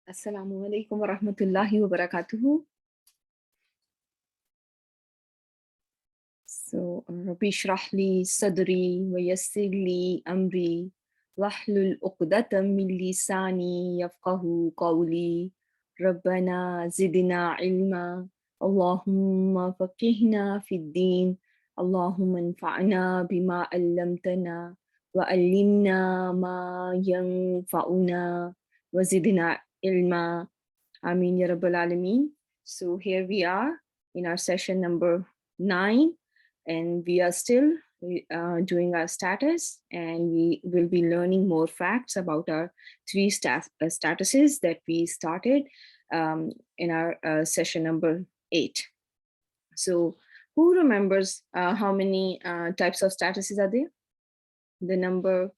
Assalamu alaikum wa rahmatullahi wa barakatuhu. So, Rabbi shrah li sadri wa yassir li amri wahlul uqdatam min lisani yafqahu qawli. Rabbana zidna ilma. Allahumma faqihna fid din. Allahumma anfa'na bima allamtana wa allimna ma yanfa'una wa zidna ilma. Ameen ya Rabbal Alameen. So here we are in our session number 9, and we are still doing our status, and we will be learning more facts about our three statuses that we started in our session number 8. So who remembers how many types of statuses are there? The number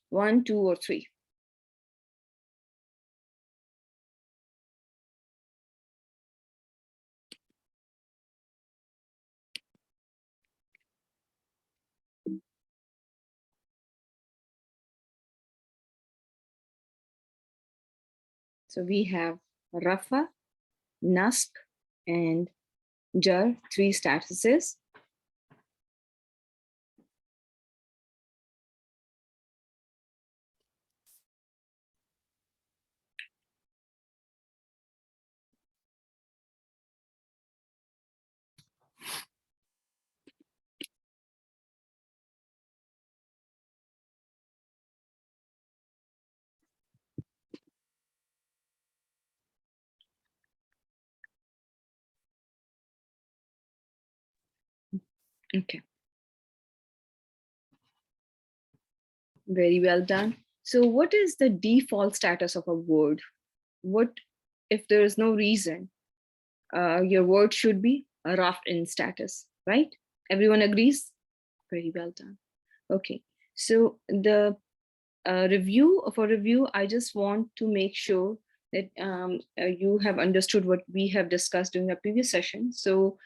1, 2, or 3? So we have Rafa, Nasb, and Jar, 3 statuses. Okay. Very well done. So what is the default status of a word? What if there is no reason? Your word should be a rough in status, right? Everyone agrees? Very well done. Okay. So the review, I just want to make sure that you have understood what we have discussed during the previous session. So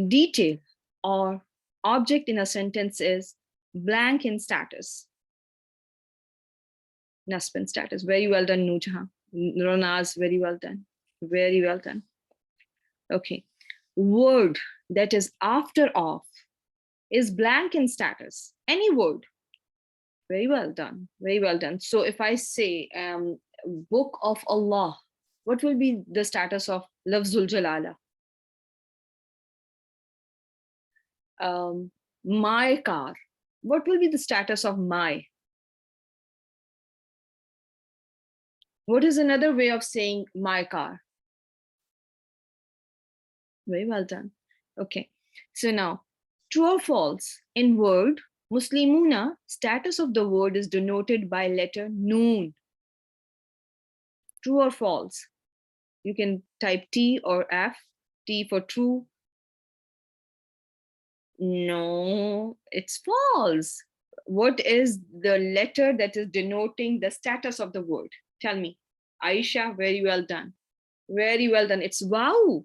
detail or object in a sentence is blank in status. Nasb status. Very well done, Nujha. Ronaz, very well done. Very well done. Okay. Word that is after of is blank in status. Any word. Very well done. Very well done. So if I say book of Allah, what will be the status of Lafzul Jalala? My car. What will be the status of my? What is another way of saying my car? Very well done. Okay. So now, true or false? In word, Muslimuna, status of the word is denoted by letter noon. True or false? You can type T or F. T for true. No, it's false. What is the letter that is denoting the status of the word? Tell me. Aisha, very well done. Very well done. It's wow.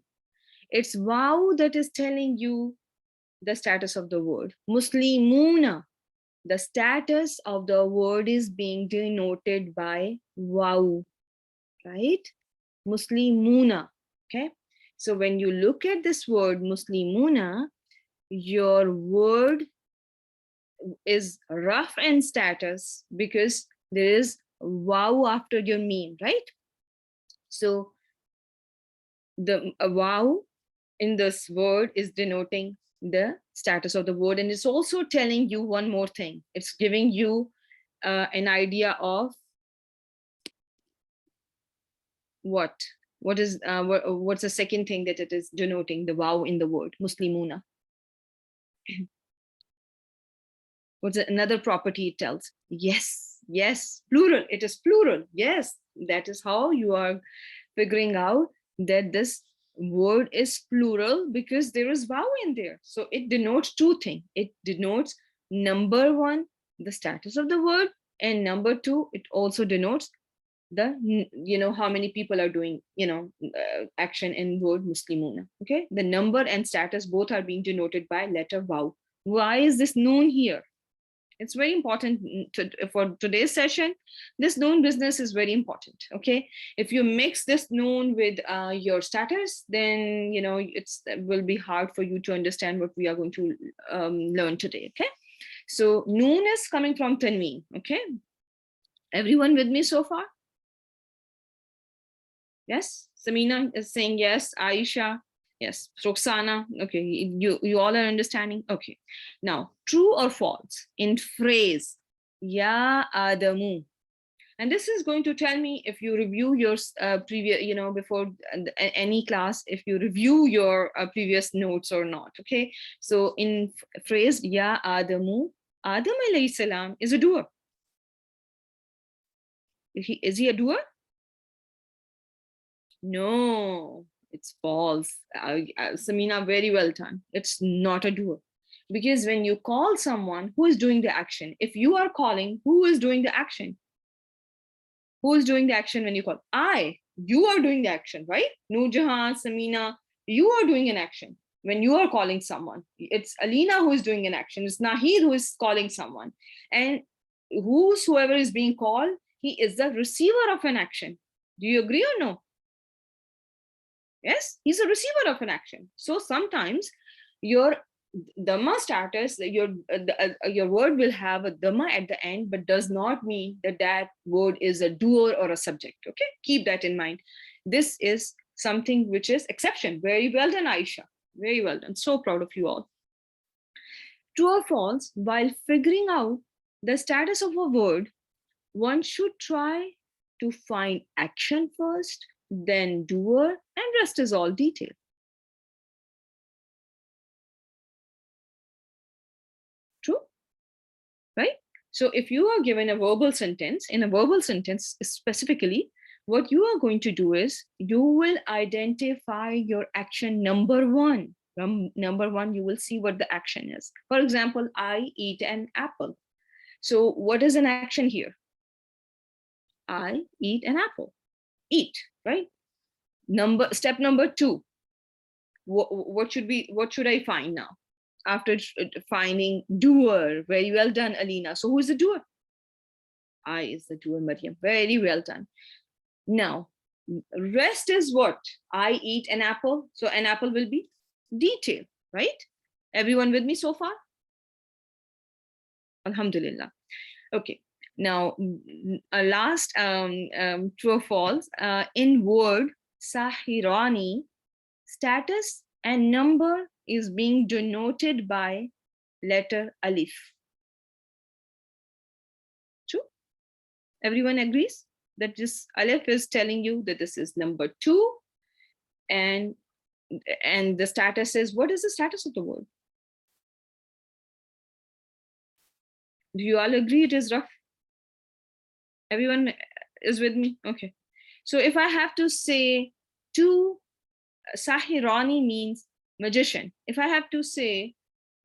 It's wow that is telling you the status of the word. Muslimuna, the status of the word is being denoted by wow, right? Muslimuna, okay? So when you look at this word Muslimuna, your word is rough in status because there is wow after your meme, right? So the wow in this word is denoting the status of the word, and it's also telling you one more thing. It's giving you an idea of what's the second thing that it is denoting, the wow in the word Muslimuna. What's another property it tells? Yes, plural. It is plural. Yes, that is how you are figuring out that this word is plural because there is wow in there. So it denotes two things. It denotes number one, the status of the word, and number two, it also denotes the how many people are doing action in word Muslimuna. Okay, the number and status both are being denoted by letter wow. Why is this noon here? It's very important for today's session. This noun business is very important. Okay, if you mix this noun with your status, then it will be hard for you to understand what we are going to learn today. Okay, so noon is coming from tanween. Okay, everyone with me so far? Yes, Samina is saying yes. Aisha, yes. Roxana, okay. You all are understanding. Okay. Now, true or false in phrase Ya Adamu. And this is going to tell me if you review your previous, before any class, if you review your previous notes or not. Okay. So in phrase Ya Adamu, Adam alayhi salam is a doer. Is he a doer? No, it's false. Samina, very well done. It's not a doer. Because when you call someone, who is doing the action? If you are calling, who is doing the action? Who is doing the action when you call? You are doing the action, right? Nurjahan, Samina, you are doing an action when you are calling someone. It's Alina who is doing an action. It's Nahid who is calling someone. And whosoever is being called, he is the receiver of an action. Do you agree or no? Yes, he's a receiver of an action. So sometimes your dhamma status, your word will have a dhamma at the end, but does not mean that that word is a doer or a subject. Okay, keep that in mind. This is something which is exception. Very well done, Aisha. Very well done. So proud of you all. True or false, while figuring out the status of a word, one should try to find action first, then doer, and rest is all detail. True? Right? So if you are given a verbal sentence, in a verbal sentence specifically, what you are going to do is you will identify your action number one. From number one, you will see what the action is. For example, I eat an apple. So what is an action here? I eat an apple. Eat, right? Step number two. What should I find now? After finding doer, very well done, Alina. So who is the doer? I is the doer, Maryam. Very well done. Now, rest is what? I eat an apple. So an apple will be detail, right? Everyone with me so far? Alhamdulillah. Okay. Now, a last true or false. In word, Sahirani, status and number is being denoted by letter alif. True? Everyone agrees that this alif is telling you that this is number two, and the status is, what is the status of the word? Do you all agree it is rough? Everyone is with me? Okay. So if I have to say two, Sahirani means magician. If I have to say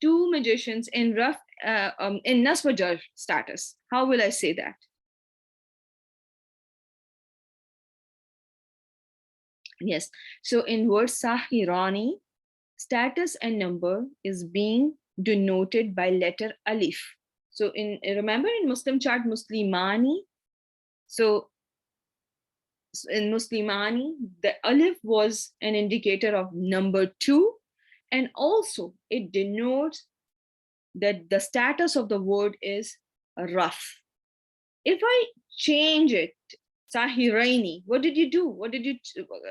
two magicians in rough, in Nasb Jar status, how will I say that? Yes. So in word Sahirani, status and number is being denoted by letter alif. So remember in Muslim chart, Muslimani. So in Muslimani, the alif was an indicator of number two, and also it denotes that the status of the word is rough. If I change it, Sahiraini, what did you do? What did you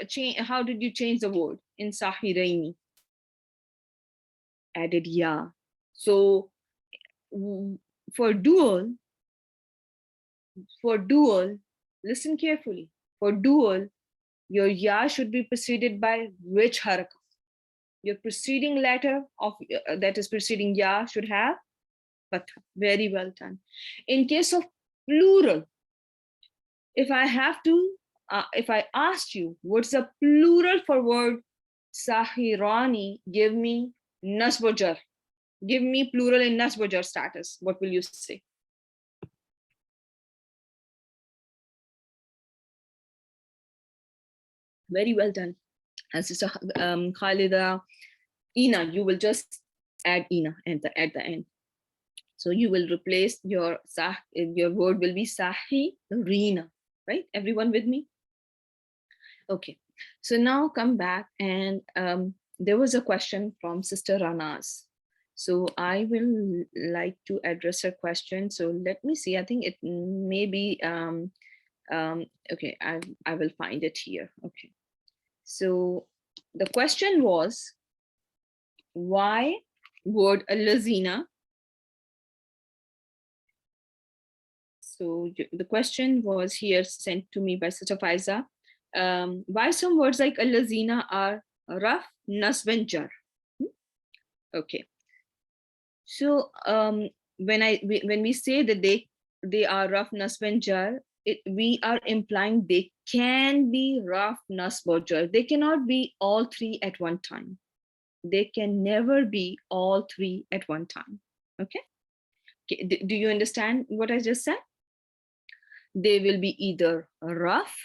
change? How did you change the word in Sahiraini? Added ya. So for dual, listen carefully. For dual, your ya should be preceded by which harakah? Your preceding letter of that is preceding ya should have fatha. Very well done. In case of plural, if I have to, if I asked you what's the plural for word Sahirani, give me Nasb Jar. Give me plural in Nasb Jar status. What will you say? Very well done. And Sister Khalida, Ina, you will just add Ina at the end. So you will replace your word will be sahirina, right? Everyone with me? Okay. So now come back, and there was a question from Sister Ranas. So I will like to address her question. So let me see. I think it may be okay. I will find it here. Okay. So the question was, why word allazina? So the question was here sent to me by Sister Faiza. Why some words like allazina are raf, nasb, and jar? Okay. So when we say that they are raf, nasb, and jar, we are implying they can be raf, nasb, or jar. They cannot be all three at one time. They can never be all three at one time. Okay. Do you understand what I just said? They will be either raf,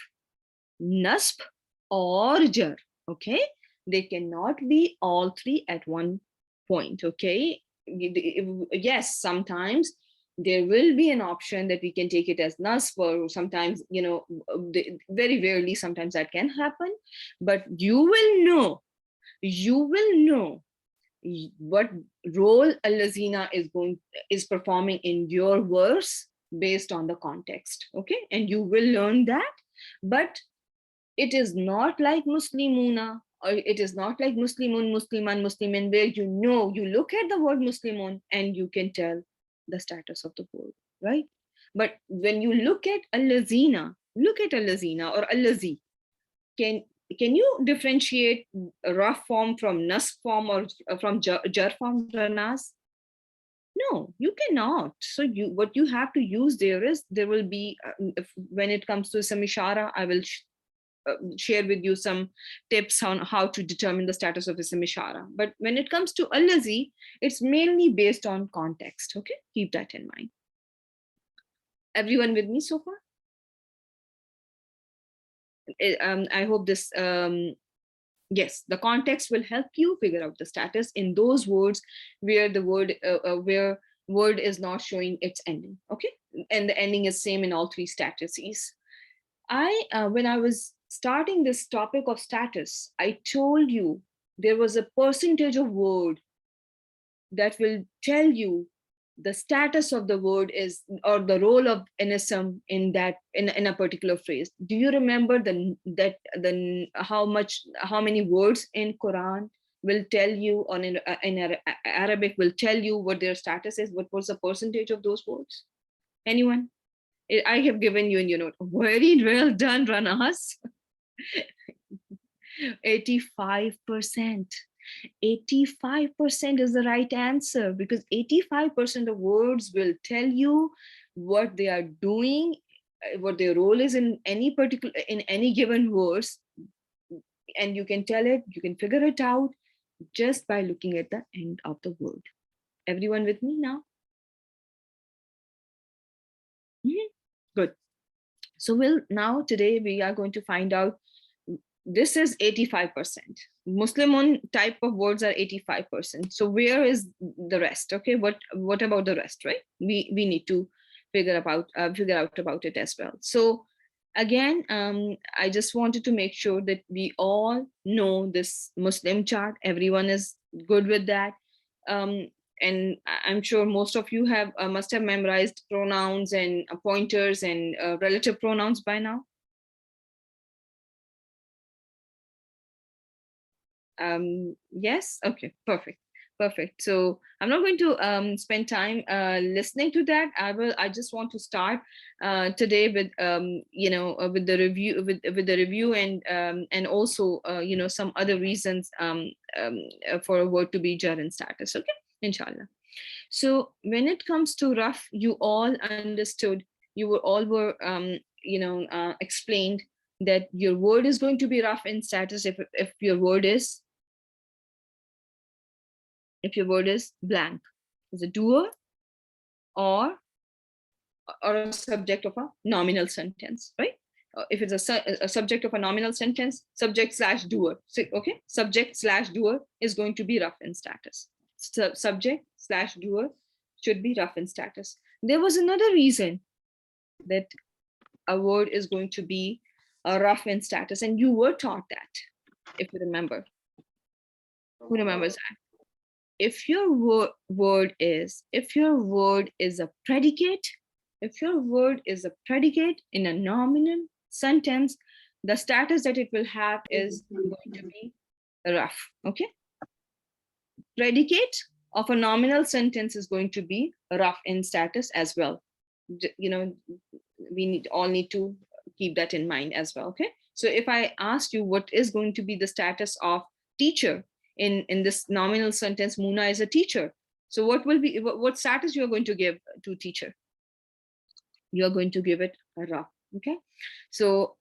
nasb, or jar. Okay. They cannot be all three at one point. Okay. Yes, sometimes there will be an option that we can take it as nasb, or sometimes, very rarely sometimes that can happen. But you will know what role allazina is performing in your verse based on the context. Okay. And you will learn that. But it is not like muslimuna, or it is not like muslimun, musliman, muslimin, where you look at the word muslimun and you can tell the status of the word, right? But when you look at allazina or allazi, can you differentiate rough form from nasb form, or from jar form, Ranas? No, you cannot. So what you have to use there is, there will be when it comes to some ishara, I will share with you some tips on how to determine the status of ism ishara. But when it comes to allazi, it's mainly based on context. Okay, keep that in mind. Everyone with me so far? I hope this yes, the context will help you figure out the status in those words where the word is not showing its ending. Okay, and the ending is same in all three statuses. When I was starting this topic of status, I told you there was a percentage of word that will tell you the status of the word is, or the role of an ism in that, in a particular phrase. Do you remember how many words in Quran will tell you, or in Arabic will tell you what their status is? What was the percentage of those words? Anyone? I have given you in your note. Very well done, Ranas. 85%. 85% is the right answer, because 85% of words will tell you what they are doing, what their role is in any given verse, and you can tell it, you can figure it out just by looking at the end of the word. Everyone with me now? Good. So today we are going to find out, this is 85%. Muslimun type of words are 85%. So where is the rest? Okay, what about the rest, right? We need to figure out about it as well. So again, I just wanted to make sure that we all know this Muslim chart. Everyone is good with that. And I'm sure most of you must have memorized pronouns and pointers and relative pronouns by now. Yes, okay, perfect. So I'm not going to spend time listening to that. I just want to start today with with the review and also some other reasons for a word to be jar in status. Okay, inshallah. So when it comes to rough, you all understood, were explained that your word is going to be rough in status if your word is blank, is a doer or a subject of a nominal sentence, right? If it's a subject of a nominal sentence, subject slash doer. So, okay, subject slash doer is going to be rough in status. Subject slash doer should be rough in status. There was another reason that a word is going to be a rough in status, and you were taught that, if you remember. Who remembers that? If your word is a predicate, if your word is a predicate in a nominal sentence, the status that it will have is going to be rough. Okay, predicate of a nominal sentence is going to be rough in status as well. You know, we all need to keep that in mind as well. Okay, so if I ask you what is going to be the status of teacher in this nominal sentence, Muna is a teacher, so what will be, what status you are going to give to teacher? You are going to give it a rough. Okay, so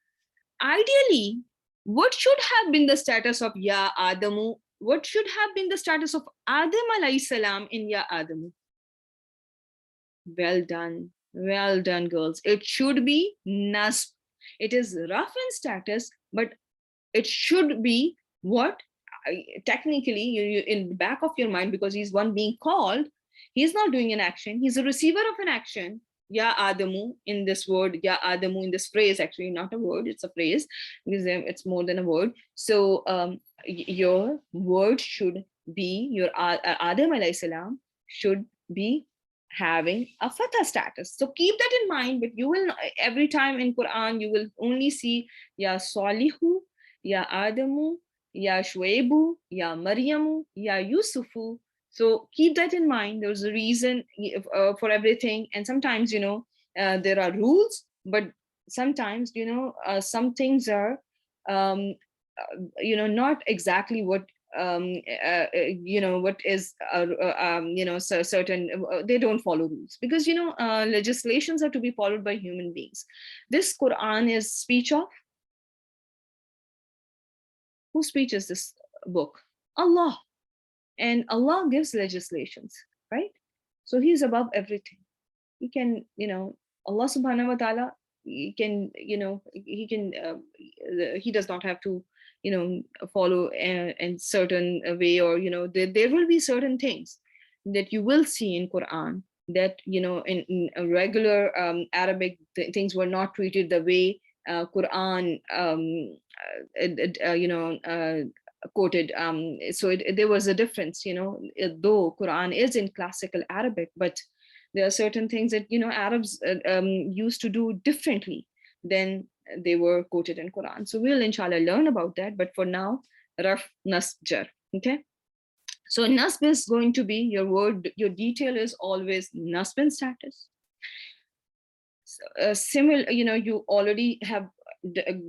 ideally, what should have been the status of Ya Adamu? What should have been the status of Adam alayhi salam in Ya Adamu? Well done, girls. It should be nasb. It is rough in status, but it should be what? Technically, you in the back of your mind, because he's one being called, he's not doing an action, he's a receiver of an action. Ya Adamu in this word, Ya Adamu in this phrase, actually not a word, it's a phrase, because it's more than a word. So your word should be, your Adam alayhi salam should be having a fatha status. So keep that in mind, but you will, every time in Quran, you will only see Ya Salihu, Ya Adamu, Ya Shuaibu, Ya Maryamu, Ya Yusufu. So keep that in mind. There's a reason for everything. And sometimes, there are rules, but sometimes, some things are, not exactly what, what is, so certain, they don't follow rules, because, legislations are to be followed by human beings. This Quran is speech of, whose speech is this book? Allah. And Allah gives legislations, right? So he's above everything. He can, Allah subhanahu wa ta'ala, he can, he does not have to, follow in certain way, or, there will be certain things that you will see in Quran that, in a regular Arabic, things were not treated the way Quran, quoted. So there was a difference, though Quran is in classical Arabic, but there are certain things that, Arabs used to do differently than they were quoted in Quran. So we'll inshallah learn about that. But for now, raf, nasb, jar. Okay. So nasb is going to be your word, your detail is always nasb in status. Similar, you already have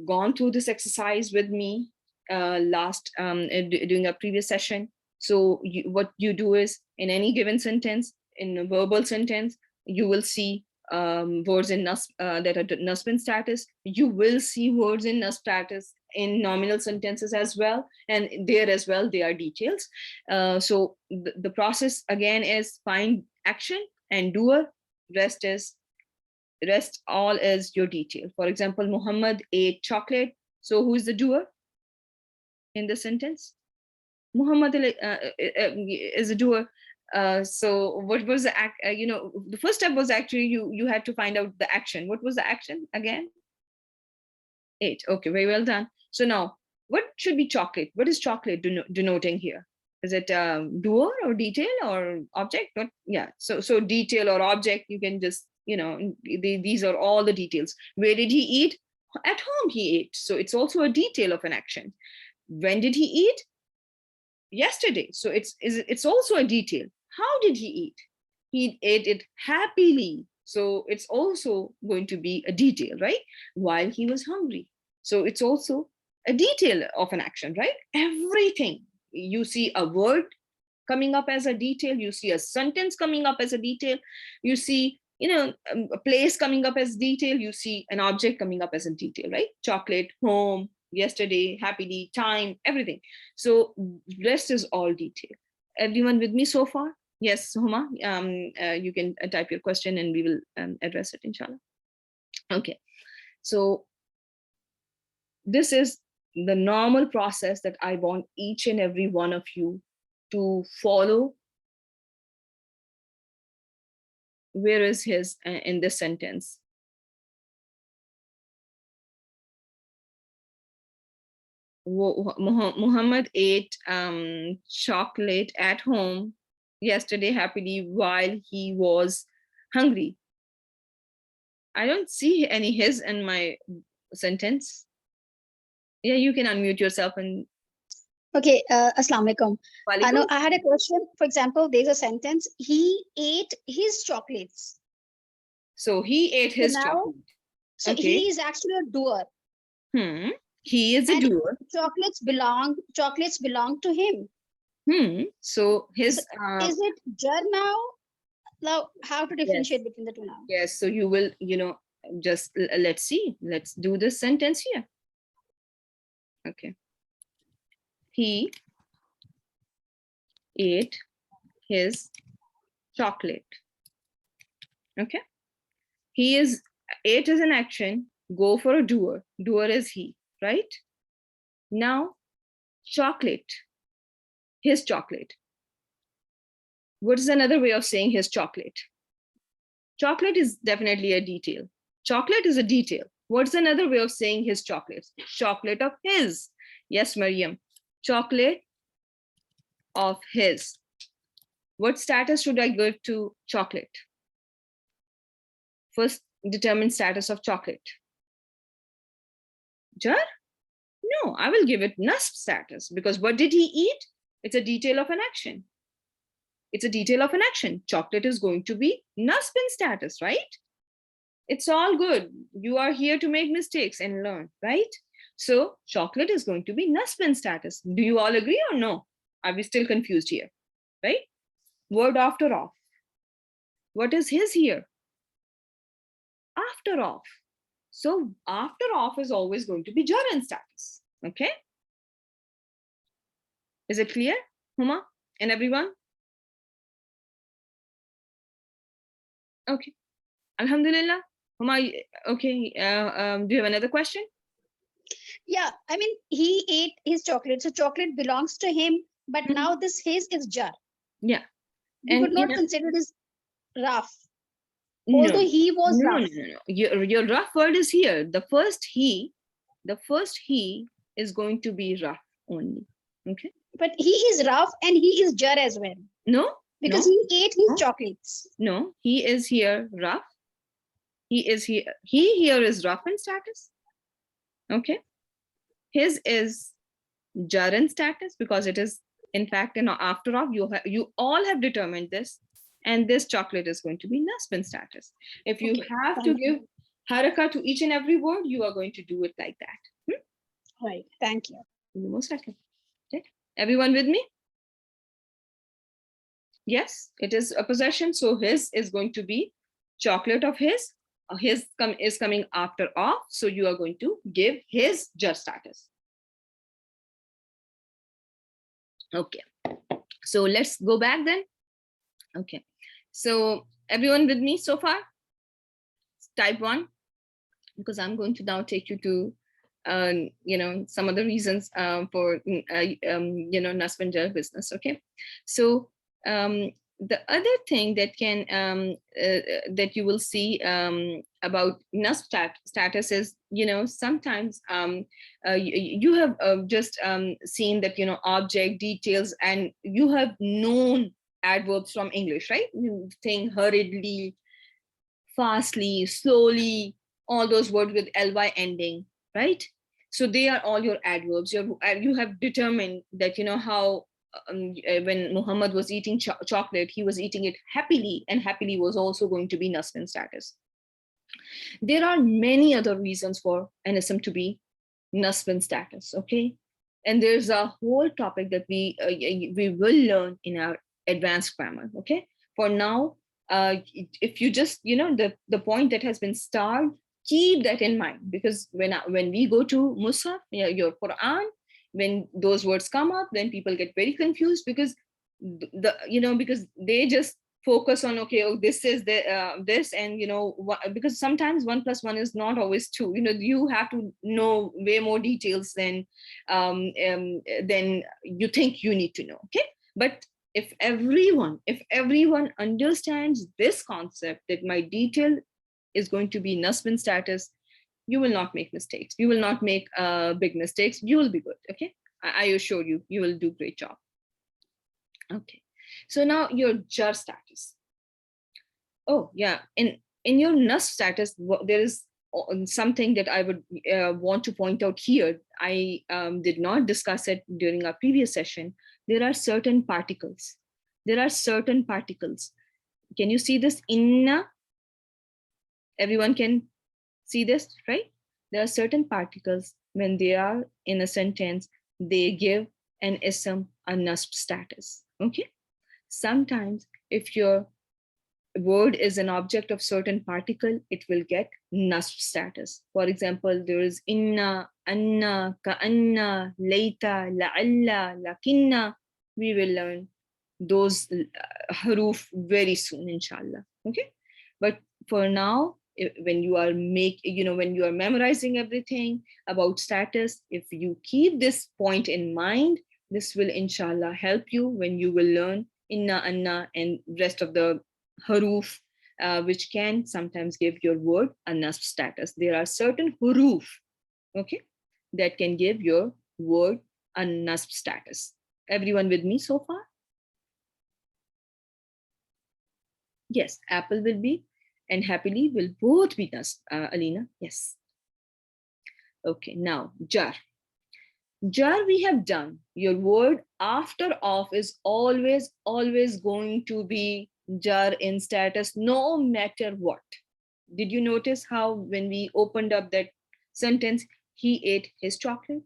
gone through this exercise with me during a previous session. So what you do is, in any given sentence, in a verbal sentence, you will see words in nasb that are nasb in status. You will see words in nasb status in nominal sentences as well, and there as well they are details. So the process again is find action and doer. Rest all is your detail. For example, Muhammad ate chocolate. So who is the doer in the sentence? Muhammad is a doer. So what was the act? The first step was actually you had to find out the action. What was the action again? Ate. Okay, very well done. So now, what should be chocolate? What is chocolate denoting here? Is it doer or detail or object? What? Yeah. So detail or object. You can just, these are all the details. Where did he eat? At home he ate. So it's also a detail of an action. When did he eat? Yesterday. So it's also a detail. How did he eat? He ate it happily. So it's also going to be a detail, right? While he was hungry. So it's also a detail of an action, right? Everything. You see a word coming up as a detail. You see a sentence coming up as a detail. You see, a place coming up as detail. You see an object coming up as a detail, right? Chocolate, home, yesterday, happily, time, everything. So rest is all detail. Everyone with me so far? Yes, Huma, you can type your question and we will address it, inshallah. Okay, so this is the normal process that I want each and every one of you to follow Where is his in this sentence? Muhammad ate chocolate at home yesterday happily while he was hungry. I don't see any his in my sentence. Yeah, you can unmute yourself and. Okay, Assalamu alaikum. Walaikum. I had a question. For example, there's a sentence, he ate his chocolates. So he ate his chocolate. So Okay. he is actually a doer. He is a doer. Chocolates belong to him. So his so is it jar now? Now, how to differentiate yes. between the two now? Yes, so you will, just let's see. Let's do this sentence here. Okay. He ate his chocolate. Okay. Ate is an action. Go for a doer. Doer is he, right? Now, chocolate. His chocolate. What is another way of saying his chocolate? Chocolate is definitely a detail. Chocolate is a detail. What's another way of saying his chocolate? Chocolate of his. Yes, Mariam. Chocolate of his. What status should I give to chocolate? First, determine status of chocolate. Jar? No, I will give it nasb status because what did he eat? It's a detail of an action. It's a detail of an action. Chocolate is going to be nasb in status, right? It's all good. You are here to make mistakes and learn, right? So chocolate is going to be nasb in status. Do you all agree or no? Are we still confused here, right? Word after off. What is his here? After off. So after off is always going to be jar in status, okay? Is it clear, Huma and everyone? Okay, Alhamdulillah. Huma, okay, do you have another question? Yeah, I mean, he ate his chocolate, so chocolate belongs to him, but now this his is jar. Yeah. We could not consider this rough. Although he was rough. No. Your rough word is here. The first he is going to be rough only. Okay. But he is rough and he is jar as well. No. Because he ate his chocolates. No, he is here rough. He here is rough in status. Okay. His is jar in status because it is, in fact, after all, you all have determined this. And this chocolate is going to be nasb in status. If you have to give haraka to each and every word, you are going to do it like that. Right. Thank you. You're most welcome. Okay. Everyone with me? Yes, it is a possession. So his is going to be chocolate of his. His is coming after off. So you are going to give his jar status. Okay. So let's go back then. Okay. So everyone with me so far? Type 1, because I'm going to now take you to, some other reasons for, nasb and jar business. Okay. So the other thing that can that you will see about nasb status is, sometimes you have just seen that, object details, and you have known adverbs from English, right? You think hurriedly, fastly, slowly, all those words with ly ending, right? So they are all your adverbs. You have determined that, how when Muhammad was eating chocolate, he was eating it happily, and happily was also going to be nasb in status. There are many other reasons for an ism to be nasb in status, okay? And there's a whole topic that we will learn in our advanced grammar, okay? For now, if you just, the point that has been starred, keep that in mind, because when we go to Musaf, your Quran, when those words come up, then people get very confused because because they just focus on, okay, this is this, and because sometimes 1 + 1 is not always 2. You have to know way more details than you think you need to know. Okay, but If everyone understands this concept, that my detail is going to be Nasbin status, you will not make mistakes. You will not make big mistakes. You will be good. Okay. I assure you, you will do great job. Okay. So now your jar status. Oh yeah. In your NUS status, there is something that I would want to point out here. I did not discuss it during our previous session. There are certain particles. There are certain particles. Can you see this? Inna. Everyone can see this, right? There are certain particles when they are in a sentence, they give an ism a NUSB status. Okay. Sometimes if your word is an object of certain particle, it will get NUSB status. For example, there is inna, anna, ka'anna, layta, la'alla, lakinna. We will learn those haruf very soon, inshallah. Okay. But for now, when you are when you are memorizing everything about status, if you keep this point in mind, this will inshallah help you when you will learn inna, anna, and rest of the haruf, which can sometimes give your word a nasb status. There are certain huruf, okay, that can give your word a nasb status. Everyone with me so far? Yes, apple will be, and happily will both be nasb, Alina. Yes. Okay, now jar. Jar we have done. Your word after of is always going to be jar in status, no matter what. Did you notice how when we opened up that sentence, he ate his chocolate?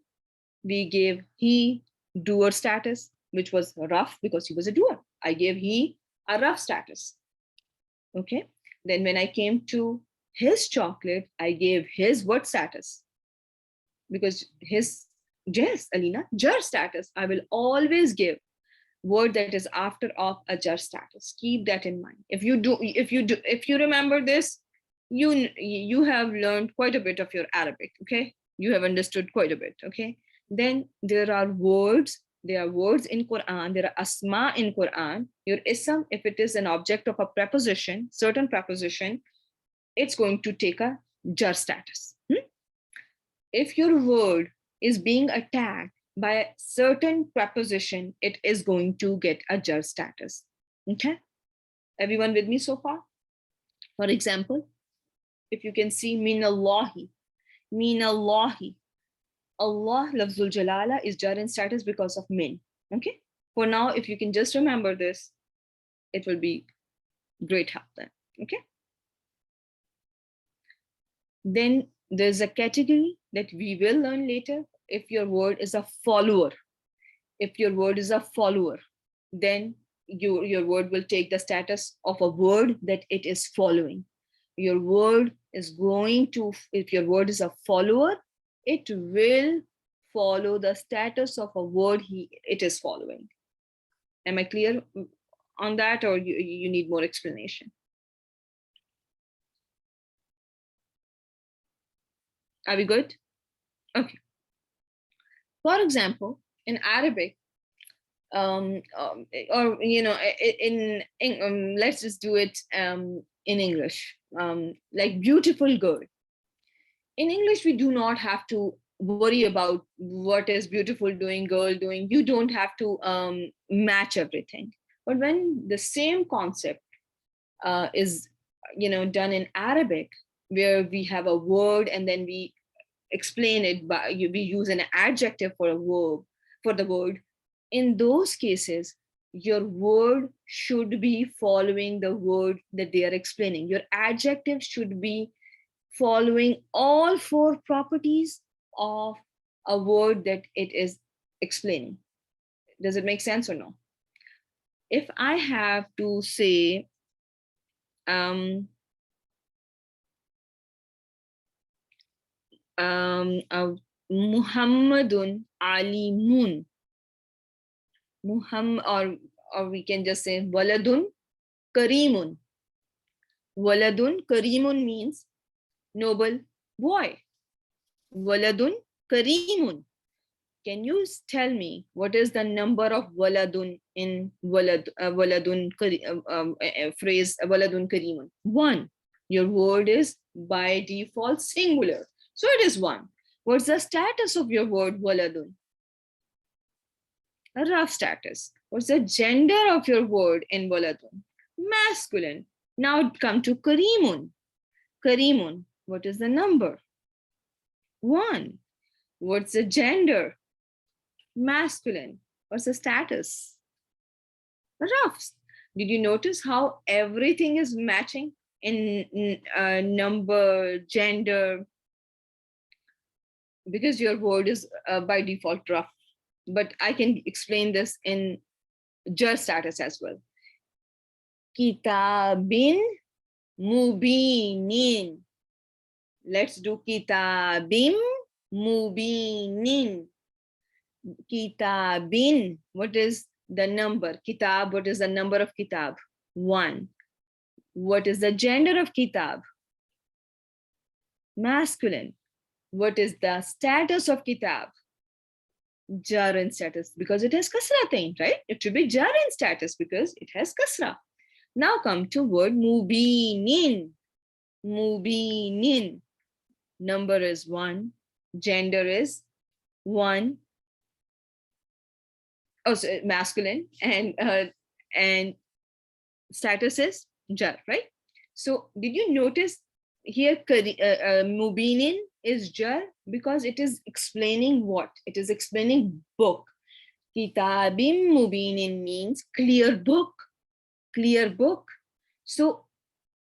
We gave he doer status, which was rough because he was a doer. I gave he a rough status. Okay. Then when I came to his chocolate, I gave his what status? Because his, yes, Alina, jar status. I will always give word that is after of a jar status. Keep that in mind. If you remember this, you have learned quite a bit of your Arabic. Okay, you have understood quite a bit. Okay, then there are words. There are words in Quran. There are asma in Quran. Your ism, if it is an object of a preposition, certain preposition, it's going to take a jar status. If your word is being attacked by a certain preposition, it is going to get a jar status. Okay, everyone with me so far? For example, if you can see min Allahi, Allah lafzul jalala is jar in status because of min. Okay, for now, if you can just remember this, it will be great help then. Okay, then there's a category that we will learn later. If your word is a follower, then your word will take the status of a word that it is following. Your word is going to, if your word is a follower, it will follow the status of a word it is following. Am I clear on that, or you need more explanation? Are we good? Okay. For example, in Arabic, or let's just do it in English, like beautiful girl. In English, we do not have to worry about what is beautiful doing, girl doing. You don't have to match everything. But when the same concept is done in Arabic, where we have a word and then we explain it by we use an adjective for a verb for the word, in those cases your word should be following the word that they are explaining. Your adjective should be following all four properties of a word that it is explaining. Does it make sense or no? If I have to say Muhammadun alimun, Muhammad, or we can just say waladun karimun. Waladun karimun means noble boy. Waladun karimun. Can you tell me what is the number of waladun in phrase waladun karimun? One. Your word is by default singular, so it is one. What's the status of your word waladun? A rough status. What's the gender of your word in waladun? Masculine. Now come to karimun. Karimun. What is the number? One. What's the gender? Masculine. What's the status? Rough. Did you notice how everything is matching in number, gender? Because your word is by default rough. But I can explain this in jar status as well. Kitabin mubinin. Let's do kitabim mubinin. Kitabin. What is the number? Kitab. What is the number of kitab? One. What is the gender of kitab? Masculine. What is the status of kitab? Jarin status, because it has kasra thing, right? It should be jarin status because it has kasra. Now come to word mubinin. Mubinin. Number is one. Gender is one. Oh, so masculine, and status is jar, right? So did you notice here mubinin is jar because it is explaining what? It is explaining book. Kitabim mubinin means clear book. Clear book. So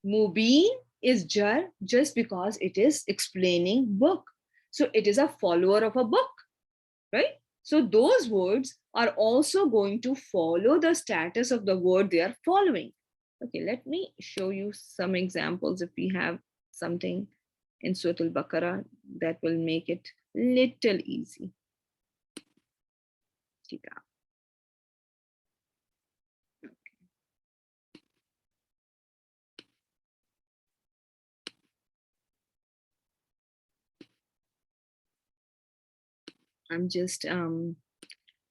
mubin is jar just because it is explaining book. So it is a follower of a book, right? So those words are also going to follow the status of the word they are following. Okay, let me show you some examples if we have something in Surah Al-Baqarah that will make it little easy. I'm just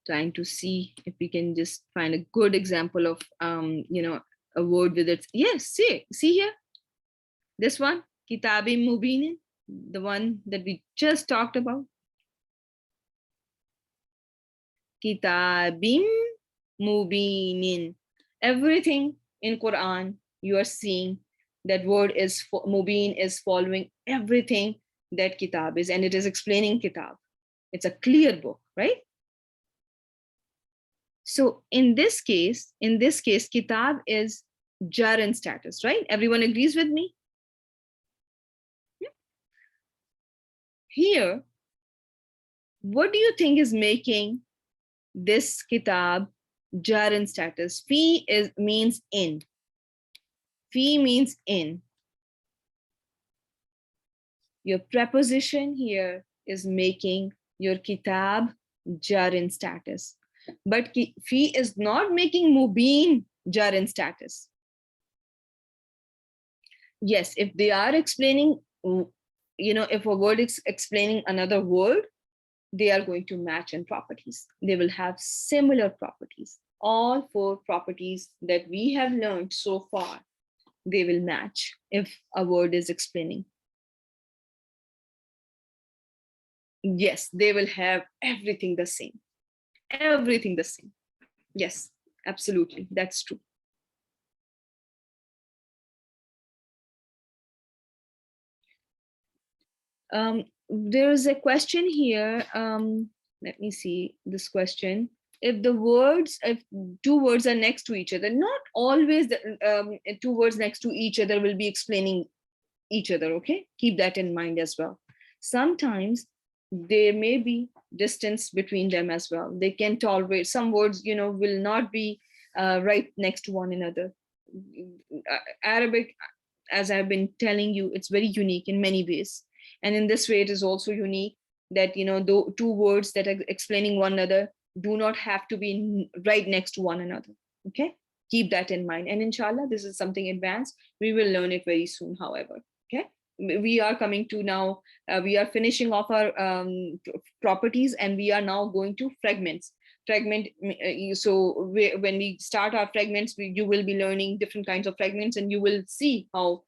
trying to see if we can just find a good example of a word with its, yes, see here, this one, kitabim mubinin, the one that we just talked about. Kitabim mubinin. Everything in Quran you are seeing that word is mubin is following everything that kitab is, and it is explaining kitab. It's a clear book, right? So in this case, kitab is jar in status, right? Everyone agrees with me? Here, what do you think is making this kitab jar in status? Fi means in. Fi means in. Your preposition here is making your kitab jar in status. But fi is not making mubin jar in status. Yes, if they are explaining, if a word is explaining another word, they are going to match in properties. They will have similar properties. All 4 properties that we have learned so far, they will match if a word is explaining. Yes, they will have everything the same. Everything the same. Yes, absolutely. That's true. There is a question here. Let me see this question. If 2 words are next to each other, not always 2 words next to each other will be explaining each other, okay? Keep that in mind as well. Sometimes there may be distance between them as well. They can tolerate, some words, will not be right next to one another. Arabic, as I've been telling you, it's very unique in many ways. And in this way, it is also unique that, the 2 words that are explaining one another do not have to be right next to one another, okay? Keep that in mind. And inshallah, this is something advanced. We will learn it very soon, however, okay? we are coming to now, we are finishing off our properties, and we are now going to fragments. Fragment, so when we start our fragments, you will be learning different kinds of fragments, and you will see how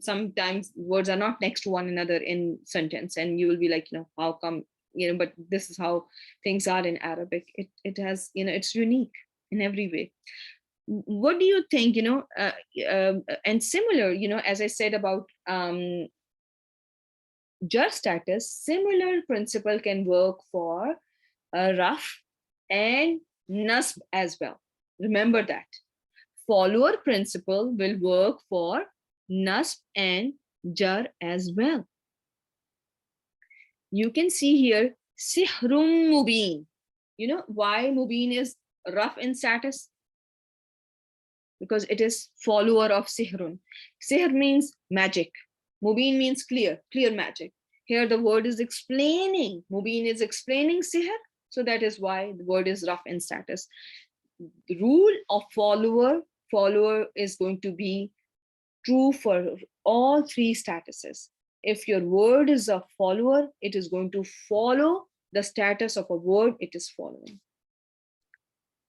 sometimes words are not next to one another in sentence, and you will be like, how come, but this is how things are in Arabic. It has, it's unique in every way. What do you think, and similar, as I said about jar status, similar principle can work for raf and nasb as well. Remember that. Follower principle will work for nasb and jar as well. You can see here, sihrun mubin. You know why mubin is rough in status? Because it is follower of sihrun. Sihr means magic. Mubin means clear, clear magic. Here the word is explaining. Mubin is explaining sihr. So that is why the word is rough in status. The rule of follower is going to be true for all three statuses. If your word is a follower, it is going to follow the status of a word it is following.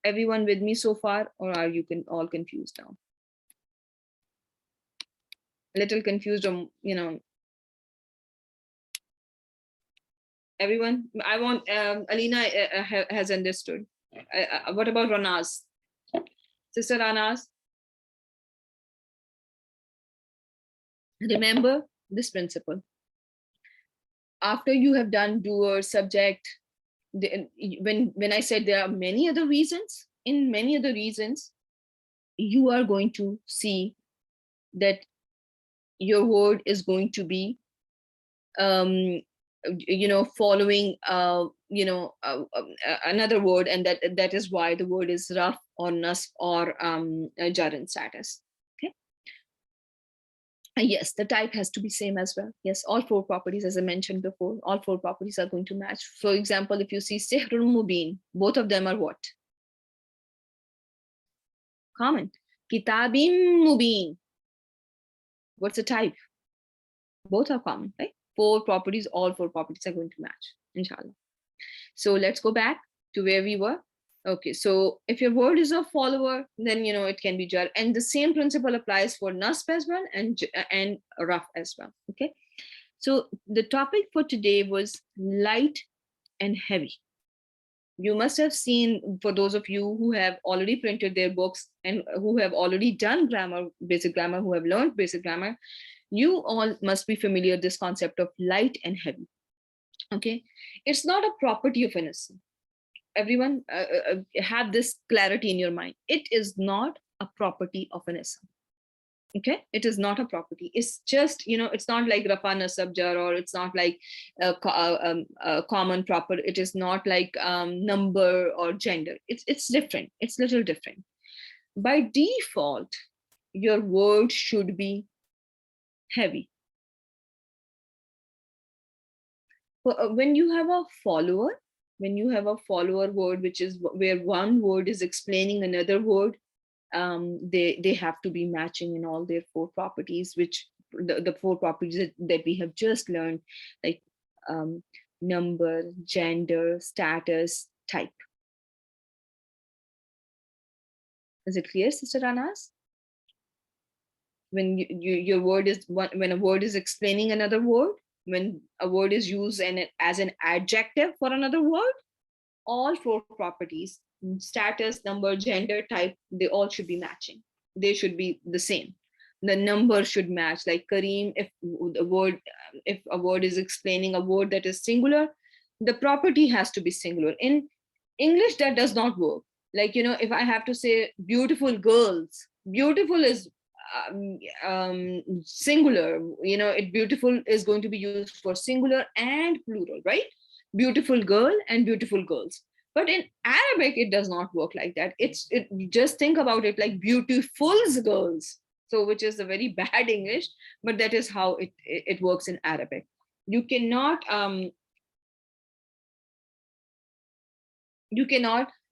Everyone with me so far, or are you all confused now? A little confused, or everyone? I want Alina has understood. What about Ranaz? Sister Ranaz? Remember this principle. After you have done doer, subject, when I said there are many other reasons, in many other reasons, you are going to see that your word is going to be following another word, and that is why the word is rough or nasb or jar in status. Okay. Yes, the type has to be same as well. Yes, all four properties, as I mentioned before, all four properties are going to match. For example, if you see sihrun mubin, both of them are what? Common. Kitabim mubin. What's the type? Both are common, right? Four properties, all four properties are going to match, inshallah. So let's go back to where we were. Okay, so if your word is a follower, then it can be jar, and the same principle applies for nasb as well, and raf as well. Okay, so the topic for today was light and heavy. You must have seen, for those of you who have already printed their books and who have already done grammar, basic grammar, who have learned basic grammar, you all must be familiar with this concept of light and heavy. Okay, it's not a property of an ism. Everyone have this clarity in your mind. It is not a property of an ism. Okay, it is not a property. It's just, it's not like rafa nasab jar, or it's not like a common proper. It is not like number or gender. It's different. It's little different. By default, your word should be heavy. When you have a follower, word, which is where one word is explaining another word, they have to be matching in all their four properties, which the four properties that we have just learned, like number, gender, status, type. Is it clear, Sister Anas? When your word is when a word is explaining another word, when a word is used as an adjective for another word, all four properties, status, number, gender, type, they all should be matching. They should be the same. The number should match, like Kareem. If a word is explaining a word that is singular, the property has to be singular. In English, that does not work. Like, if I have to say beautiful girls, beautiful is singular. Beautiful is going to be used for singular and plural, right? Beautiful girl and beautiful girls. But in Arabic, it does not work like that. Just think about it like beautiful's girls. So, which is a very bad English, but that is how it works in Arabic. You cannot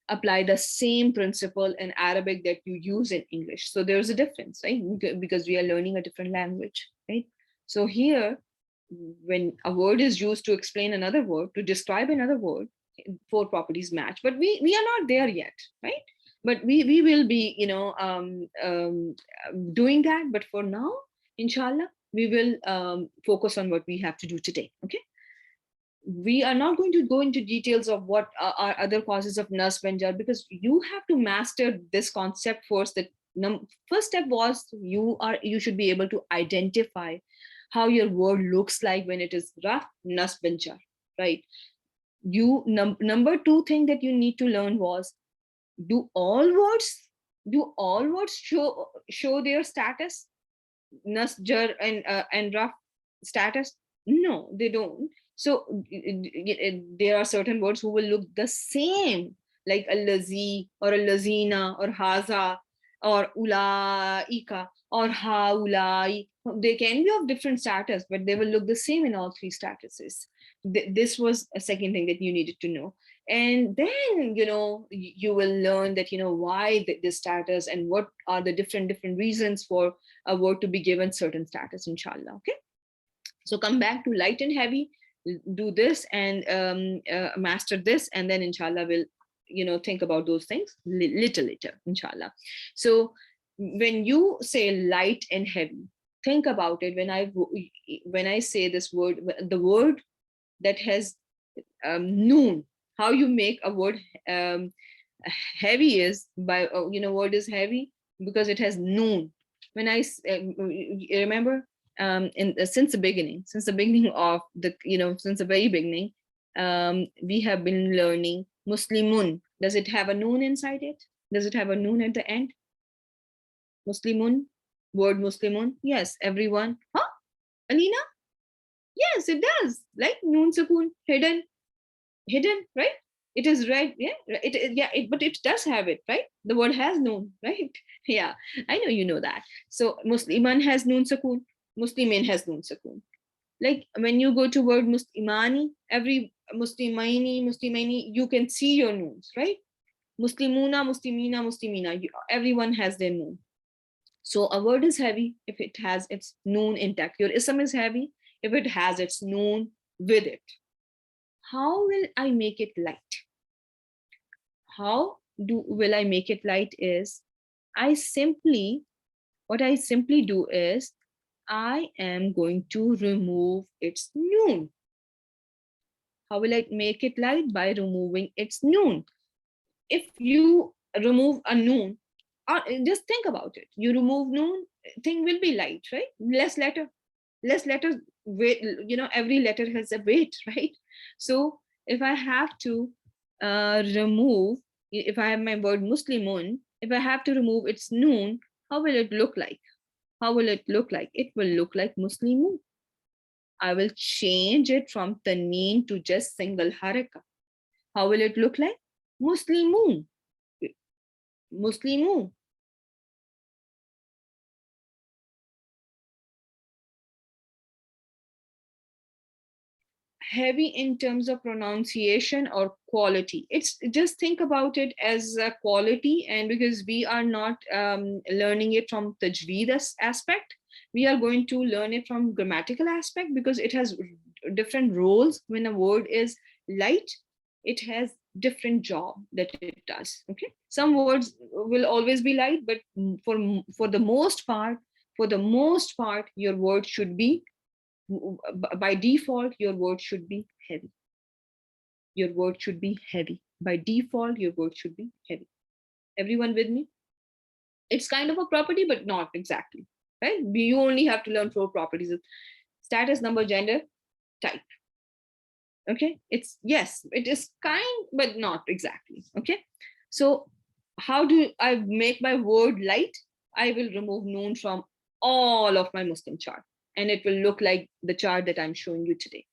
apply the same principle in Arabic that you use in English. So there's a difference, right? Because we are learning a different language, right? So here, when a word is used to explain another word, to describe another word, four properties match. But we are not there yet, right? But we will be, doing that. But for now, inshallah, we will focus on what we have to do today. Okay. We are not going to go into details of what are other causes of nas banjar, because you have to master this concept first. That first step was you should be able to identify how your word looks like when it is raf nas banjar, right? Number two thing that you need to learn was, do all words show their status, nas jar and raf status? No, they don't. So there are certain words who will look the same, like a lazi or a lazina or haza or ulaika or haulai. They can be of different status, but they will look the same in all three statuses. This was a second thing that you needed to know. And then you will learn that why this status, and what are the different reasons for a word to be given certain status, inshallah. Okay. So come back to light and heavy, do this and master this, and then inshallah we'll think about those things little later, inshallah. So when you say light and heavy, think about it. When I say this word, the word that has noon, how you make a word heavy is by word is heavy because it has noon. When I remember, since the beginning of the since the very beginning, we have been learning muslimun. Does it have a noon inside it? Does it have a noon at the end? Muslimun, word muslimun. Yes, everyone. Huh, Alina? Yes, it does. Like noon sukun, hidden, right? It is red. But it does have it, right? The word has noon, right? Yeah, I know you know that. So musliman has noon sukun, muslimin has noon sukun. Like when you go to word muslimani, every muslimaini, you can see your noons, right? Muslimuna, muslimina, everyone has their noon. So a word is heavy if it has its noon intact. Your ism is heavy if it has its noon with it. How will I make it light? Will I make it light is, what I simply do is, I am going to remove its noon. How will I make it light? By removing its noon. If you remove a noon, just think about it. You remove noon, thing will be light, right? Less letters, weight, every letter has a weight, right? So if I have to remove, if I have my word muslimun, if I have to remove its noon, how will it look like? How will it look like? It will look like muslimun. I will change it from taneen to just single haraka. How will it look like? Muslimun. Muslimun. Heavy in terms of pronunciation or quality. It's just think about it as a quality, and because we are not learning it from tajweed aspect, we are going to learn it from grammatical aspect, because it has different roles. When a word is light, it has different job that it does. Okay, some words will always be light, but for the most part your word should be, by default, your word should be heavy. Your word should be heavy. By default, your word should be heavy. Everyone with me? It's kind of a property, but not exactly, right? You only have to learn four properties: status, number, gender, type. Okay, it's, yes, it is kind, but not exactly. Okay, so how do I make my word light? I will remove noon from all of my Muslim chart, and it will look like the chart that I'm showing you today.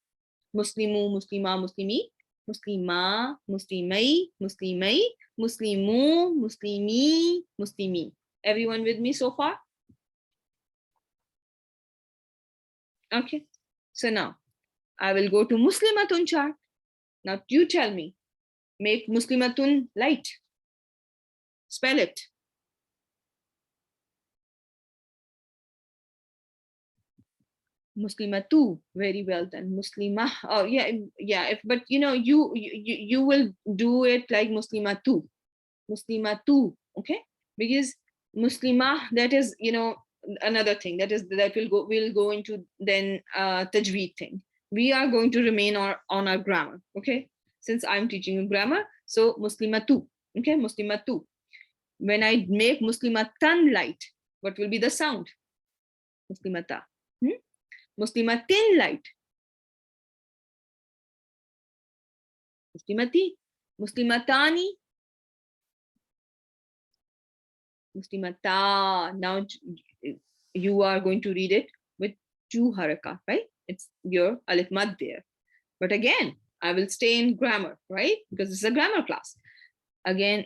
Muslimu, Muslima, Muslimi, Muslima, Muslimai, Muslimai, Muslimu, Muslimi, Muslimi. Everyone with me so far? Okay. So now I will go to Muslimatun chart. Now you tell me, make Muslimatun light. Spell it. Muslimatu, very well done. Muslimah, oh yeah, yeah. But you will do it like Muslimatu, Muslimatu, okay? Because Muslimah, that is, another thing. That will go into then tajweed thing. We are going to remain on our grammar, okay? Since I'm teaching you grammar, so Muslimatu, okay, Muslimatu. When I make Muslimatan light, what will be the sound? Muslimata. Hmm? Muslimatin light. Muslimati. Muslimatani. Muslimata. Now you are going to read it with two haraka, right? It's your alif mad there. But again, I will stay in grammar, right? Because this is a grammar class. Again,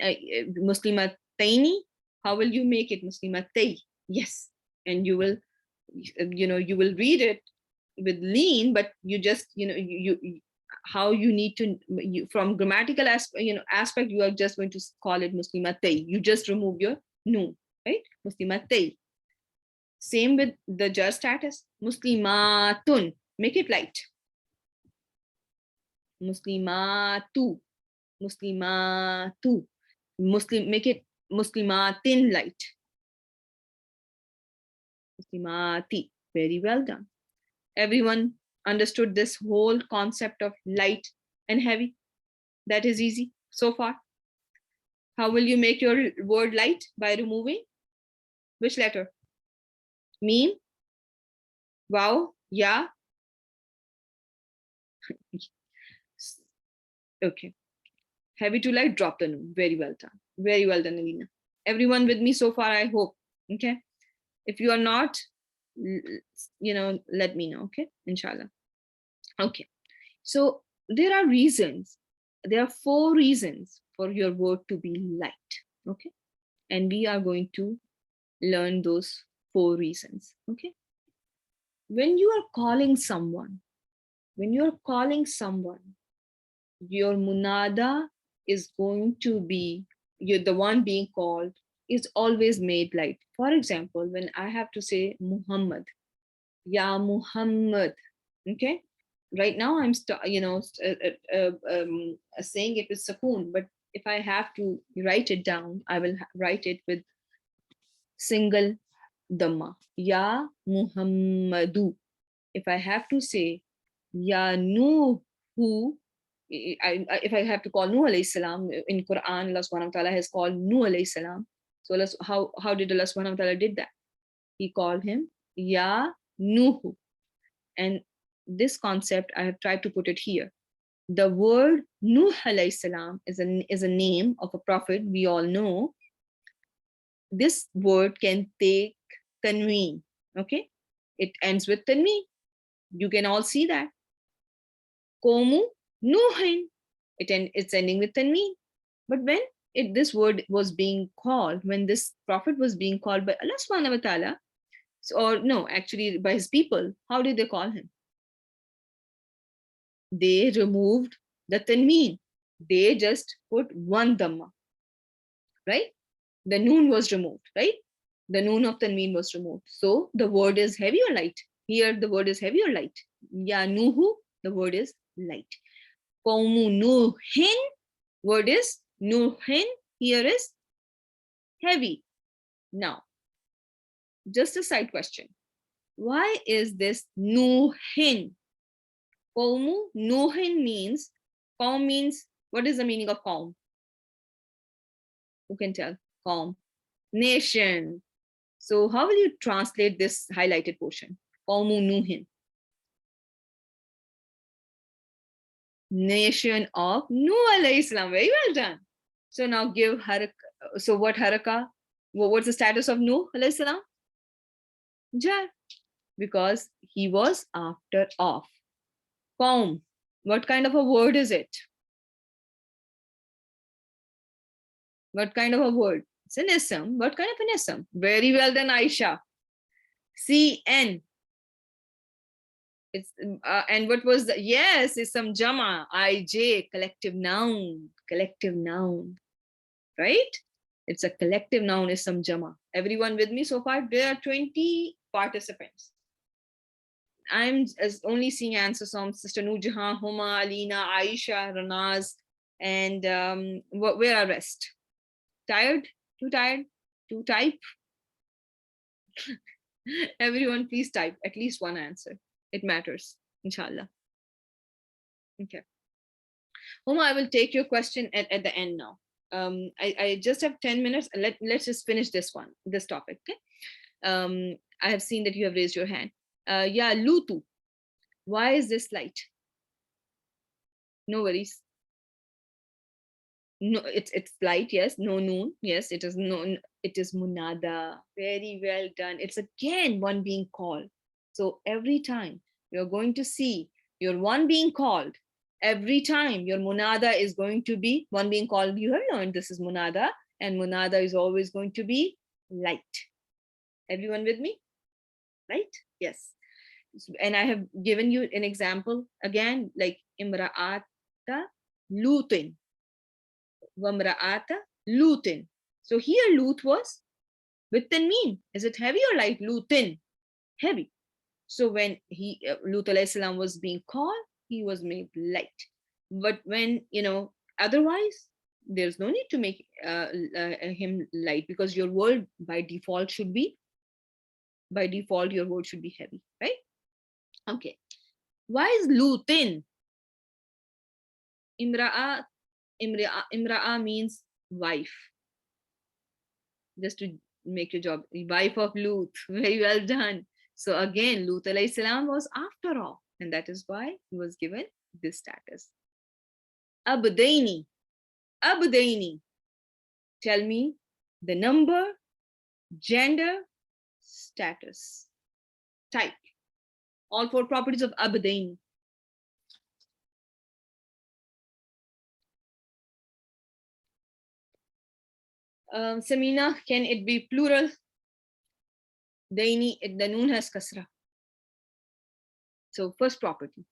Muslimataini. How will you make it? Muslimatay. Yes. And you will read it with lean, but you just how you need to, from grammatical aspect, you are just going to call it Muslimatay. You just remove your noon, right? Muslimatay. Same with the jar status. Muslimatun. Make it light. Muslimatu. Muslimatu. Make it Muslimatin light. Muslimati. Very well done. Everyone understood this whole concept of light and heavy? That is easy so far. How will you make your word light? By removing which letter? Meme, wow, ya. Okay. Heavy to light, drop the noon. Very well done. Very well done, Alina. Everyone with me so far, I hope. Okay. If you are not, let me know. Okay. Inshallah. Okay. So there are reasons. There are 4 reasons for your word to be light. Okay. And we are going to learn those 4 reasons. Okay. When you are calling someone, your munada is going to be, you're the one being called is always made light. For example, when I have to say Muhammad, Ya Muhammad, okay? Right now I'm saying it with sukoon, but if I have to write it down, I will write it with single dhamma. Ya Muhammadu. If I have to say Ya Nuhu, if I have to call Nuh alayhi salam in Quran, Allah subhanahu wa ta'ala has called Nuh alayhi salam. So how did Allah subhanahu wa ta'ala did that? He called him Ya Nuhu. And this concept, I have tried to put it here. The word Nuh alayhi salam is a name of a prophet we all know. This word can take tanween, okay? It ends with tanween. You can all see that. Komu Nuhin. It's ending with tanween. But when this word was being called, when this prophet was being called by Allah subhanahu wa ta'ala, or no, actually by his people, how did they call him? They removed the tanween. They just put one dhamma, right? The noon was removed, right? The noon of tanween was removed. So the word is heavy or light? Here the word is heavy or light? Ya nuhu, the word is light. Qawmu nuhin, word is nuhin, here is heavy. Now, just a side question. Why is this nuhin? Qawmu nuhin means, qawm means, what is the meaning of qawm? Who can tell? Qawm, nation. So how will you translate this highlighted portion? Qawmu nuhin. Nation of Nuh alayhi salam. Very well done. So now give haraka. So what haraka? What's the status of Nuh alayhi salam? Jar. Because he was after off. Qawm. What kind of a word is it? What kind of a word? It's an ism. What kind of an ism? Very well done, Aisha. CN. It's and what was the, yes, it's some jama, IJ, collective noun, right? It's a collective noun, is some jama. Everyone with me so far? There are 20 participants. I'm only seeing answers from Sister Nurjahan, Huma, Alina, Aisha, Ranaz, and where are rest? Tired? Too tired? To type? Everyone, please type at least one answer. It matters, inshallah. Okay. Huma, I will take your question at the end now. I just have 10 minutes. Let's just finish this topic. Okay. I have seen that you have raised your hand. Yeah, Lutu. Why is this light? No worries. No, it's light, yes. No noon, yes. It is no. It is munada. Very well done. It's again one being called. So every time you're going to see your one being called, every time your munada is going to be one being called. You have learned this is munada, and munada is always going to be light. Everyone with me? Right? Yes. And I have given you an example again, like imra'ata lutin, wamra'ata lutin. So here lut was with tanween. Is it heavy or light? Lutin, heavy. So when Lut alayhi salam was being called, he was made light. But when otherwise, there's no need to make him light, because your word by default your word should be heavy, right? Okay. Why is Lutin? Imra'a means wife. Just to make your job, wife of Lut. Very well done. So again, Lut alayhi salam was after all, and that is why he was given this status. Abdaini. Abdaini. Tell me the number, gender, status, type. All four properties of Abdaini. Samina, can it be plural? Daini, the noon has kasra. So first property.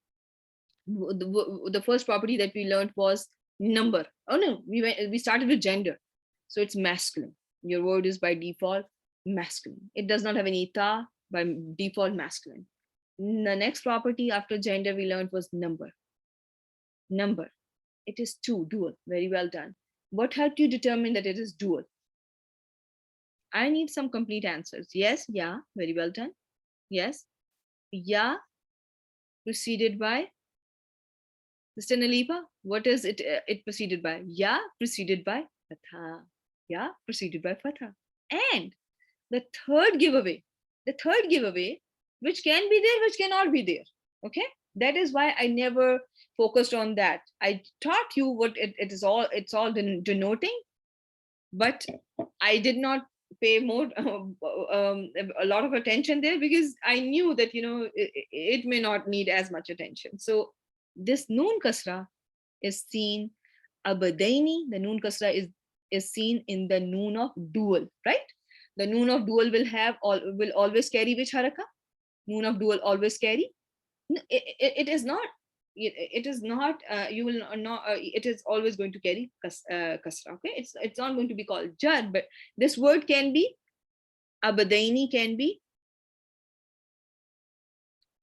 The first property that we learned was number. Oh no, we started with gender. So it's masculine. Your word is by default masculine. It does not have any ta, by default masculine. The next property after gender we learned was number. Number. It is two, dual. Very well done. What helped you determine that it is dual? I need some complete answers. Yes, yeah, very well done. Yes, yeah, preceded by Sister Nalipa. What is it? It preceded by yeah, preceded by fatha. Yeah, preceded by fatha. And the third giveaway, which can be there, which cannot be there. Okay, that is why I never focused on that. I taught you what it's all denoting, but I did not pay more a lot of attention there, because I knew that it may not need as much attention. So this noon kasra is seen abadaini. The noon kasra is seen in the noon of dual, right? The noon of dual will always carry which haraka? Noon of dual always carry. It is not. It is not. You will not. It is always going to carry kasra. Okay, it's not going to be called jar, but this word can be abadaini. Can be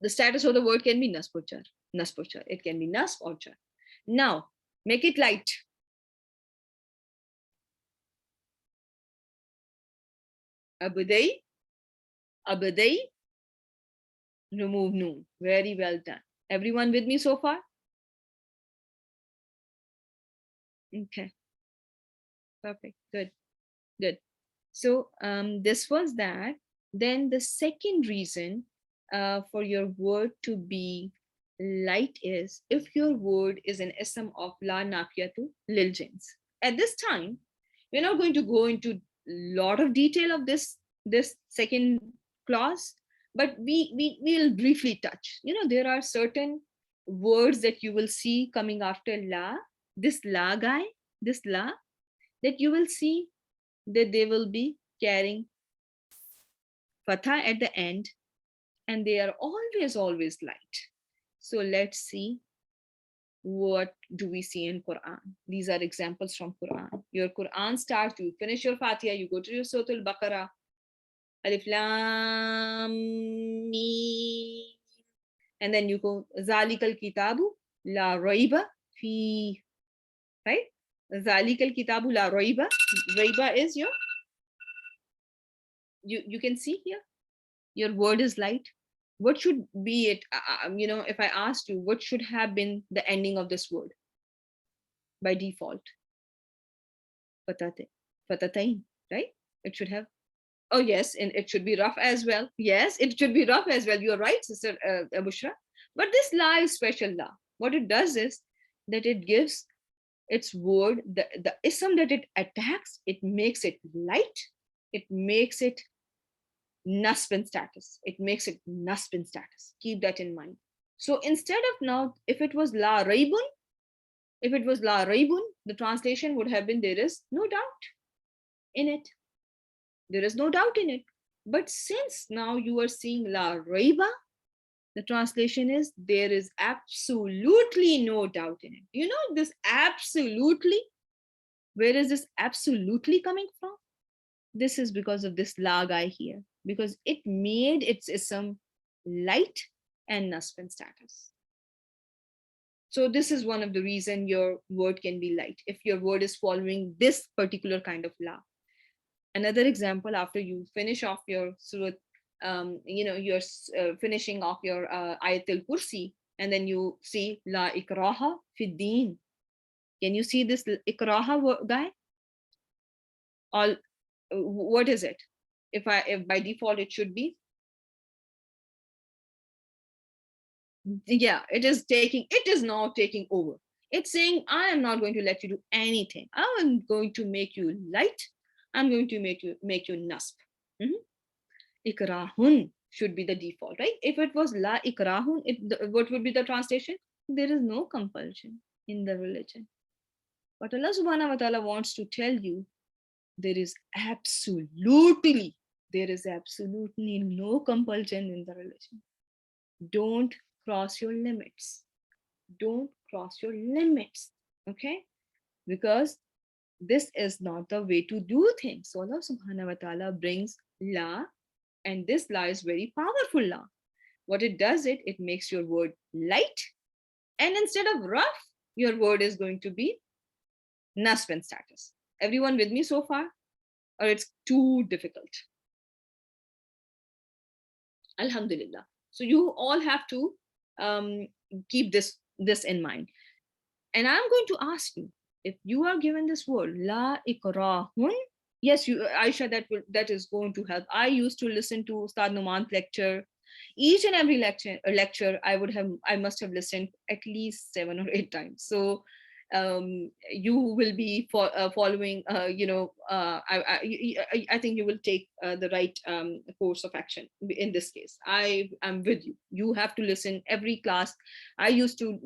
the status of the word can be nasb or jar. Nasb or jar. It can be nasb or jar. Now make it light. Abadai, abadai, remove noon. Very well done. Everyone with me so far? Okay. Perfect. Good. Good. So this was that. Then the second reason for your word to be light is if your word is an ism of la nafiyatu lil jins. At this time, we're not going to go into a lot of detail of this second clause, but we will briefly touch. There are certain words that you will see coming after la, this la guy, this la, that you will see that they will be carrying fatha at the end, and they are always light. So let's see, what do we see in Quran? These are examples from Quran. Your Quran starts, you finish your Fatiha, you go to your Surah Al-Baqarah, Alif Lam Mim, And then you go zalikal kitabu la raiba fi, right? Zalikal kitabu la raiba. Raiba is your, you can see here, your word is light. What should be it? If I asked you, what should have been the ending of this word by default? Fatate, fatatain, right? It should have. Oh yes, and it should be rough as well. Yes, it should be rough as well. You're right, Sister Bushra. But this la is special la. What it does is that it gives its word the ism that it attacks. It makes it light. It makes it Nuspin status. It makes it Nuspin status. Keep that in mind. So instead of now, if it was La Raibun, the translation would have been there is no doubt in it. There is no doubt in it. But since now you are seeing La Raiba, the translation is there is absolutely no doubt in it. You know, this absolutely, where is this absolutely coming from? This is because of this la guy here, because it made its ism light and nasbin status. So this is one of the reason your word can be light if your word is following this particular kind of la. Another example, after you finish off your surat, you're finishing off your ayatul kursi, and then you see la ikraha fi din. Can you see this ikraha guy? All, what is it? If by default it should be, yeah, it is now taking over. It's saying, I am not going to let you do anything. I am going to make you light. I'm going to make you nasb. Ikrahun should be the default, right? If it was la ikrahun, what would be the translation? There is no compulsion in the religion. But Allah subhanahu wa ta'ala wants to tell you, there is absolutely no compulsion in the religion. Don't cross your limits. Don't cross your limits. Okay? Because this is not the way to do things. So Allah subhanahu wa ta'ala brings la, and this la is very powerful la. What it does, it makes your word light, and instead of rough, your word is going to be nasbin status. Everyone with me so far? Or it's too difficult? Alhamdulillah. So you all have to keep this in mind. And I'm going to ask you, if you are given this word la ikrahun, yes, you Aisha, that is going to help. I used to listen to Ustad Numan's lecture. Each and every lecture I must have listened at least 7 or 8 times. So you will be following, I think you will take the right course of action in this case. I am with you. You have to listen every class. I used to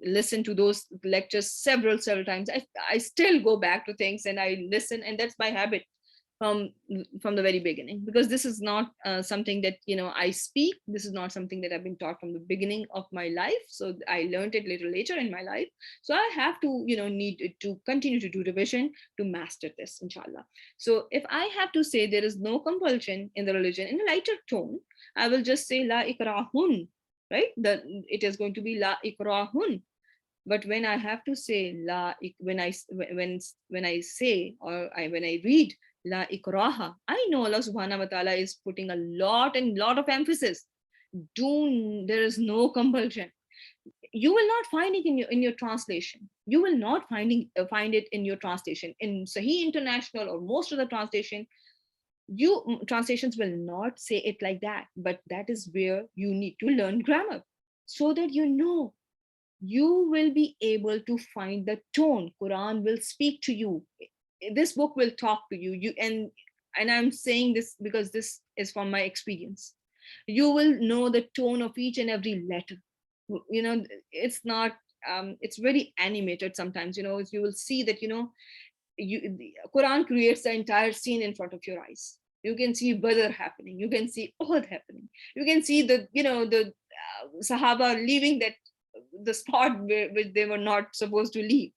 listen to those lectures several times. I still go back to things and I listen, and that's by habit from the very beginning, because this is not something that I speak. This is not something that I've been taught from the beginning of my life. So I learned it little later in my life. So I have to need to continue to do revision to master this, inshallah. So if I have to say there is no compulsion in the religion in a lighter tone, I will just say la ikrahun, right? It is going to be la ikrahun. But when I have to say la, when I say, or when I read la ikraha, I know Allah subhanahu wa ta'ala is putting a lot of emphasis. There is no compulsion. You will not find it in your translation. You will not find it in your translation in Sahih International or most of the translations will not say it like that. But that is where you need to learn grammar, so that you will be able to find the tone. Quran will speak to you. This book will talk to you. And I'm saying this because this is from my experience. You will know the tone of each and every letter. It's not it's very animated sometimes. You will see that the Quran creates the entire scene in front of your eyes. You can see Badr happening, you can see Uhud happening, you can see the Sahaba leaving the spot which they were not supposed to leave.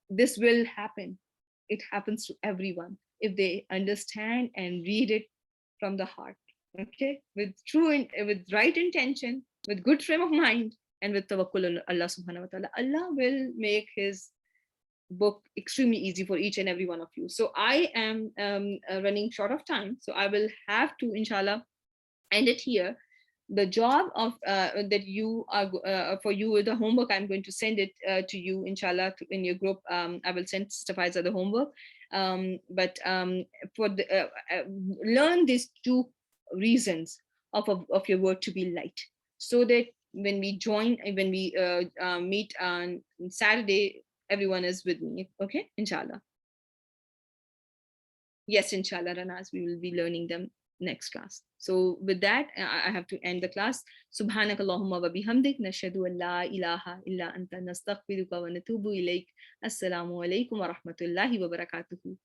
This will happen. It happens to everyone if they understand and read it from the heart. Okay, with with right intention, with good frame of mind, and with tawakkul on Allah subhanahu wa ta'ala, Allah will make His book extremely easy for each and every one of you. So I am running short of time, so I will have to, inshallah, end it here. The job of that you are for you, the homework, I'm going to send it to you, inshallah, in your group. I will send Sister Faiza the homework, but for the learn these two reasons of your word to be light, so that when we join, when we meet on Saturday, everyone is with me. Okay, inshallah. Yes, inshallah, Ranas, we will be learning them next class. So with that, I have to end the class. Subhanak Allahumma wa bihamdik, nashhadu an la ilaha illa anta, nastaghfiruka wa natubu ilayk. Assalamu alaikum wa rahmatullahi wa barakatuhu.